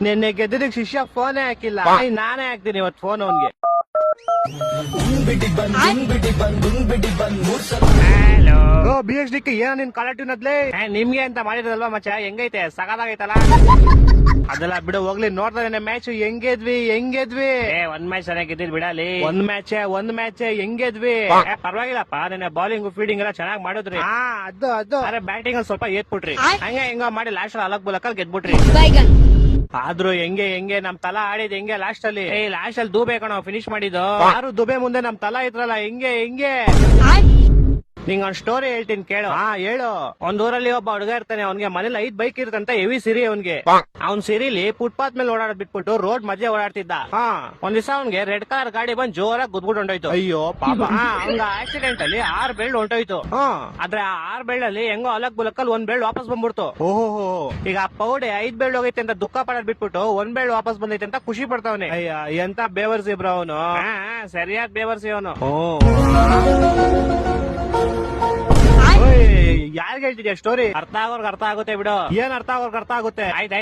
ನಿನ್ನೆ ಗೆದ್ದಿದ್ದಕ್ಕೆ ಶಿಷ್ಯ ಫೋನೇ ಹಾಕಿಲ್ಲ ನಾನೇ ಹಾಕ್ತೀನಿ ಇವತ್ತು ಫೋನ್ ಅವನ್ಗೆ. BHD ಏನ ನಿನ್ ಕಲೆಕ್ಟಿವ್ ನದ್ಲೆ ನಿಮ್ಗೆ ಅಂತ ಮಾಡಿರೋದಲ್ವಾ ಮಚ್ಚ, ಹೆಂಗೈತೆ ಸಗದಾಗೈತಲ್ಲ. ಅದೆಲ್ಲ ಬಿಡು ಹೋಗ್ಲಿ, ನೋಡ್ತಾನೆ ಮ್ಯಾಚ್ ಹೆಂಗೆದ್ವಿ ಒಂದ್ ಮ್ಯಾಚ್ ಚೆನ್ನಾಗಿ ಗೆದ್ದಿದ್ ಬಿಡಲಿ. ಒಂದ್ ಮ್ಯಾಚ್ ಹೆಂಗೆದ್ವಿ ಪರವಾಗಿಲ್ಲಪ್ಪ. ನಿನ್ನೆ ಬಾಲಿಂಗ್ ಫೀಲ್ಡಿಂಗ್ ಎಲ್ಲ ಚೆನ್ನಾಗಿ ಮಾಡಿದ್ರಿ. ಅದು ಅರೆ ಬ್ಯಾಟಿಂಗ್ ಅಲ್ಲಿ ಸ್ವಲ್ಪ ಏತ್ಬಿಟ್ರಿ, ಹೆಂಗ ಮಾಡಿ ಲಾಸ್ಟ್ ಅಲಕ್ ಬುಲಕಲ್ ಗೆದ್ಬಿಟ್ರಿ. ಆದ್ರೂ ಹೆಂಗೆ ನಮ್ ತಲಾ ಆಡಿದ್ ಹೆಂಗೆ ಲಾಸ್ಟ್ ಅಲ್ಲಿ ದುಬೆ ಕಣ ಫಿನಿಶ್ ಮಾಡಿದ್ದು. ಯಾರು ದುಬೆ ಮುಂದೆ ನಮ್ ತಲಾ ಇದ್ರಲ್ಲ ಹೆಂಗೆ ನಿಂಗ್ ಒಂದ್ ಸ್ಟೋರಿ ಹೇಳ್ತೀನಿ ಕೇಳು. ಹೇಳು. ಒಂದ್ ಊರಲ್ಲಿ ಒಬ್ಬ ಹುಡುಗ ಇರ್ತಾನೆ, ಅವ್ನಿಗೆ ಮನೇಲಿ 5 ಬೈಕ್ ಇರ್ತಂತ ಹೆವಿ ಸಿರಿ ಅವ್ನಿಗೆ. ಅವ್ನ್ ಸಿರಿಲಿ ಫುಟ್ಪಾತ್ ಮೇಲೆ ಓಡಾಡ್ ಬಿಟ್ಬಿಟ್ಟು ರೋಡ್ ಮಧ್ಯೆ ಓಡಾಡ್ತಿದ್ದ. ಒಂದ್ ದಿವಸ ಅವ್ನಿಗೆ ರೆಡ್ ಕಾರ್ ಗಾಡಿ ಬಂದ್ ಜೋರಾಗಿ ಗುದ್ಬಿಟ್ಟು ಹೊಂಟೋಯ್ತು. ಅಯ್ಯೋ ಪಾಪ. ಅವ್ನ ಆಕ್ಸಿಡೆಂಟ್ ಅಲ್ಲಿ 6 ಬೆಳ್ಳು ಹೊಂಟೋಯ್ತು. ಆದ್ರೆ ಆ 6 ಬೆಳ್ಳಲ್ಲಿ ಹೆಂಗೋ ಅಲಕ್ ಬುಲಕ್ಕಲ್ಲಿ 1 ಬೆಳ್ಳು ವಾಪಸ್ ಬಂದ್ಬಿಡ್ತು. ಓಹೋ. ಈಗ ಆ ಪೌಡೆ 5 ಬೆಳ್ಳು ಹೋಗೈತೆ ಅಂತ ದುಃಖ ಪಡೋದ್ ಬಿಟ್ಬಿಟ್ಟು 1 ಬೆಳ್ಳು ವಾಪಸ್ ಬಂದೈತೆ ಅಂತ ಖುಷಿ ಪಡ್ತಾವನೆ. ಅಯ್ಯ ಎಂತ ಬೇವರ್ಸಿ ಬ್ರೋ ಅವನು, ಸರಿಯಾದ ಬೇವರ್ಸಿ ಅವನು. ಯಾರಿಗೆ ಹೇಳ್ತಿದ್ಯಾ ಸ್ಟೋರಿ? ಅರ್ಥ ಆಗೋರ್ಗೆ ಅರ್ಥ ಆಗುತ್ತೆ ಬಿಡು. ಏನ್ ಅರ್ಥ ಆಗೋರ್ಗೆ ಅರ್ಥ ಆಗುತ್ತೆ. ಆಯ್ತು.